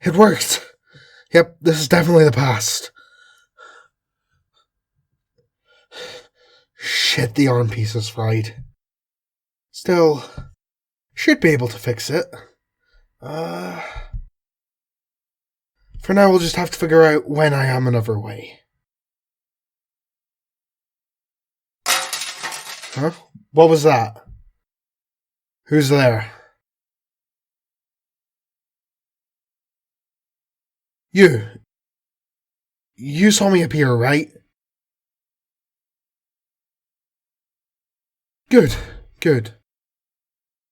It worked! Yep, this is definitely the past. Shit, the arm piece is fried. Still, should be able to fix it. Uh, for now, we'll just have to figure out when I am another way. Huh? What was that? Who's there? You. You saw me appear, right? Good, good.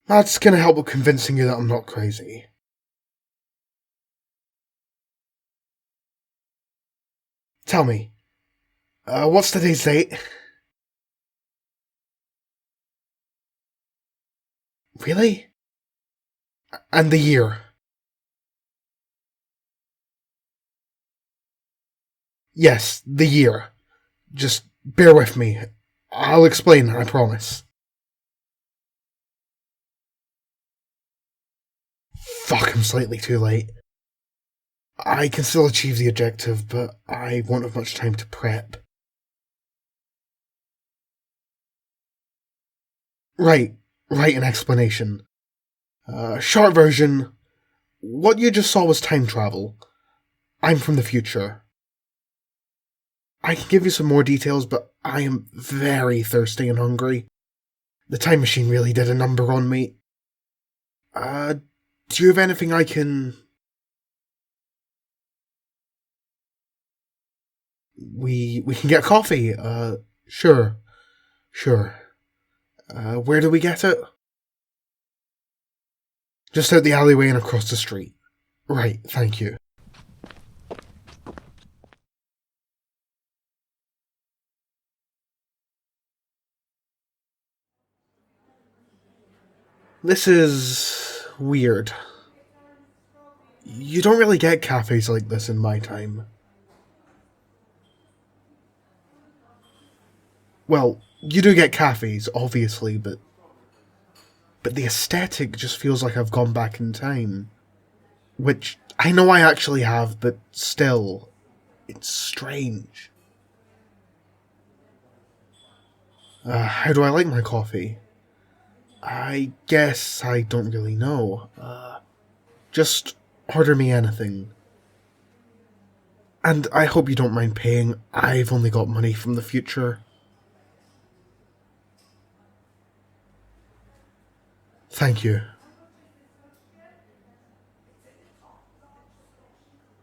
That's gonna help with convincing you that I'm not crazy. Tell me, what's today's date? Really? And the year? Yes, the year. Just bear with me. I'll explain, I promise. Fuck, I'm slightly too late. I can still achieve the objective, but I won't have much time to prep. Right, an explanation. Short version, what you just saw was time travel. I'm from the future. I can give you some more details, but I am very thirsty and hungry. The time machine really did a number on me. Do you have anything I can... We can get coffee, sure. Where do we get it? Just out the alleyway and across the street. Right, thank you. This is weird. You don't really get cafes like this in my time. Well, you do get cafes, obviously, but the aesthetic just feels like I've gone back in time. Which I know I actually have, but still, it's strange. How do I like my coffee? I guess I don't really know. Just order me anything. And I hope you don't mind paying. I've only got money from the future. Thank you.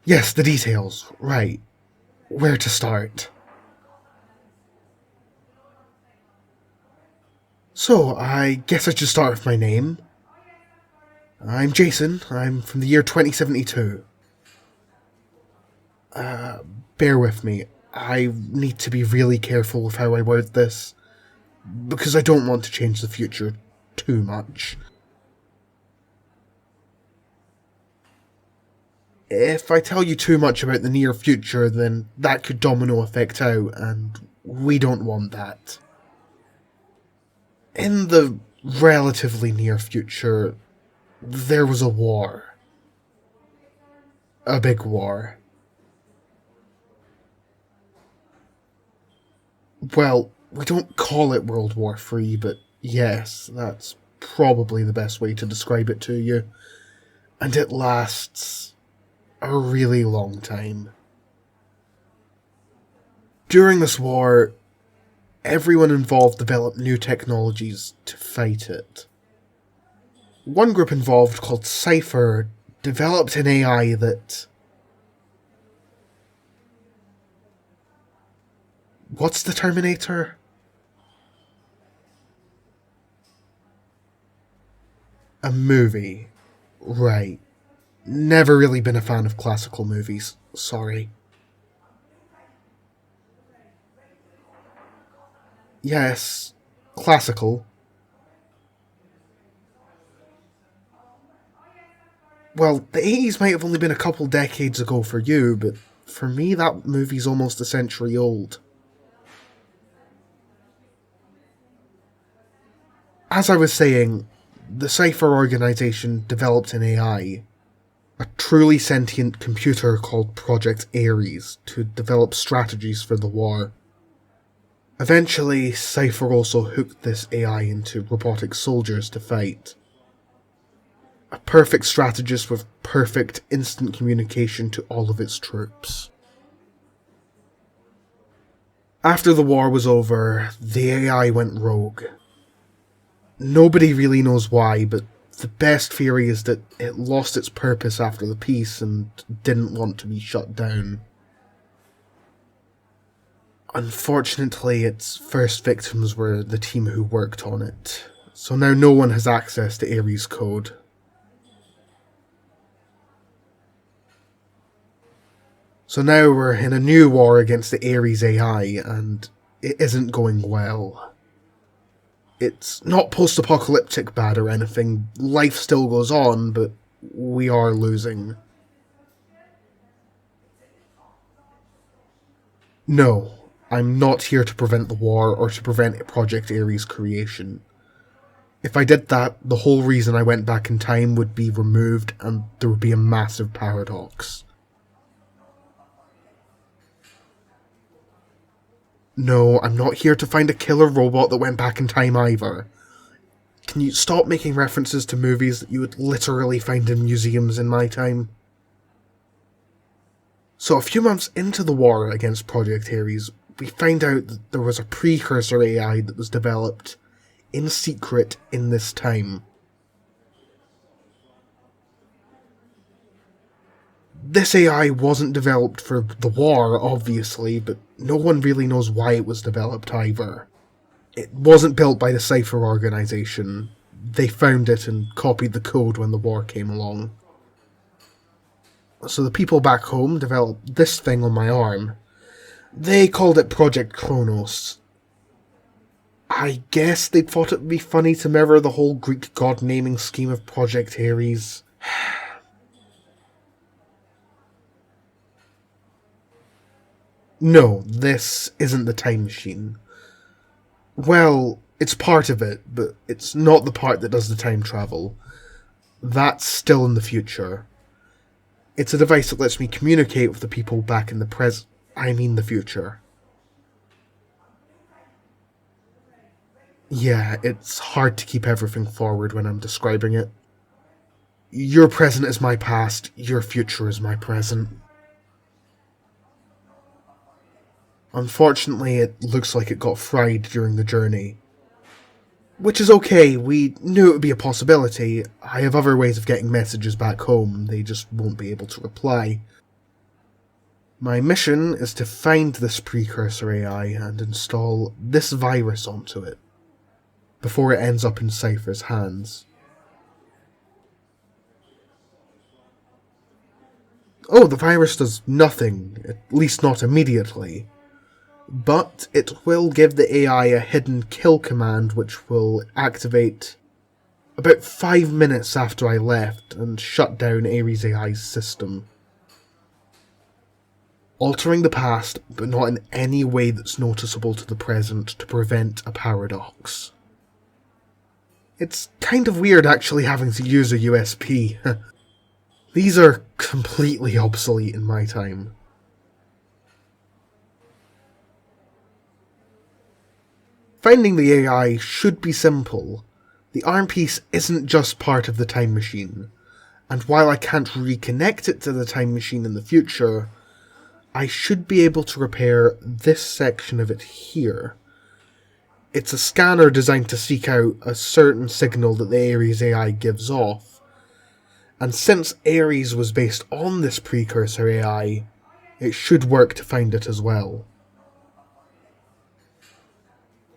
Yes, the details. Right. Where to start? So, I guess I should start with my name. I'm Jason. I'm from the year 2072. Bear with me. I need to be really careful with how I word this, because I don't want to change the future too much. If I tell you too much about the near future, then that could domino effect out, and we don't want that. In the relatively near future, there was a war. A big war. Well, we don't call it World War III, but yes, that's probably the best way to describe it to you. And it lasts a really long time. During this war, everyone involved developed new technologies to fight it. One group involved, called Sci-Fi, developed an AI that... What's the Terminator? A movie. Right. Never really been a fan of classical movies. Sorry. Yes, classical. Well, the 80s might have only been a couple decades ago for you, but for me that movie's almost a century old. As I was saying, the Cypher organization developed an AI. a truly sentient computer called Project Ares to develop strategies for the war. Eventually, Sci-Fi also hooked this AI into robotic soldiers to fight. A perfect strategist with perfect instant communication to all of its troops. After the war was over, the AI went rogue. Nobody really knows why, but the best theory is that it lost its purpose after the peace and didn't want to be shut down. Unfortunately, its first victims were the team who worked on it, so now no one has access to Ares code. So now we're in a new war against the Ares AI, and it isn't going well. It's not post-apocalyptic bad or anything, life still goes on, but we are losing. No, I'm not here to prevent the war or to prevent Project Ares' creation. If I did that, the whole reason I went back in time would be removed and there would be a massive paradox. No, I'm not here to find a killer robot that went back in time either. Can you stop making references to movies that you would literally find in museums in my time? So a few months into the war against Project Ares, we find out that there was a precursor AI that was developed in secret in this time. This AI wasn't developed for the war, obviously, but no one really knows why it was developed either. It wasn't built by the Sci-Fi organization. They found it and copied the code when the war came along. So the people back home developed this thing on my arm. They called it Project Kronos. I guess they thought it would be funny to mirror the whole Greek god naming scheme of Project Ares. No, this isn't the time machine. Well, it's part of it, but it's not the part that does the time travel. That's still in the future. It's a device that lets me communicate with the people back in the the future. Yeah, it's hard to keep everything forward when I'm describing it. Your present is my past, your future is my present. Unfortunately, it looks like it got fried during the journey. Which is okay, we knew it would be a possibility. I have other ways of getting messages back home, they just won't be able to reply. My mission is to find this precursor AI and install this virus onto it, before it ends up in Cypher's hands. Oh, the virus does nothing, at least not immediately. But it will give the AI a hidden kill command which will activate about 5 minutes after I left and shut down Ares AI's system. Altering the past, but not in any way that's noticeable to the present to prevent a paradox. It's kind of weird actually having to use a USB. These are completely obsolete in my time. Finding the AI should be simple. The arm piece isn't just part of the time machine, and while I can't reconnect it to the time machine in the future, I should be able to repair this section of it here. It's a scanner designed to seek out a certain signal that the Ares AI gives off, and since Ares was based on this precursor AI, it should work to find it as well.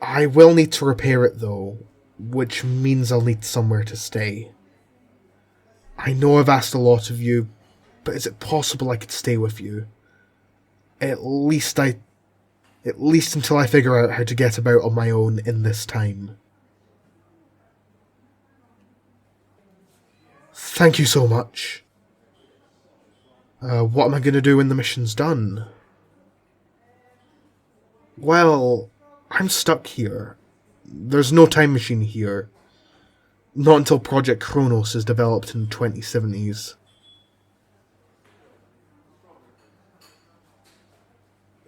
I will need to repair it though, which means I'll need somewhere to stay. I know I've asked a lot of you, but is it possible I could stay with you? At least until I figure out how to get about on my own in this time. Thank you so much. What am I going to do when the mission's done? Well, I'm stuck here. There's no time machine here. Not until Project Kronos is developed in the 2070s.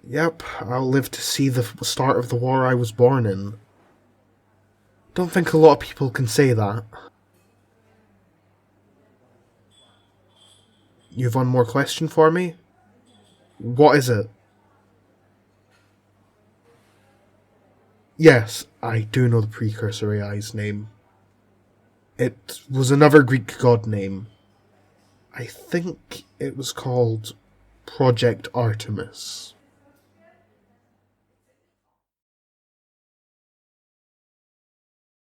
Yep, I'll live to see the start of the war I was born in. Don't think a lot of people can say that. You've one more question for me? What is it? Yes, I do know the precursor AI's name. It was another Greek god name. I think it was called Project Artemis.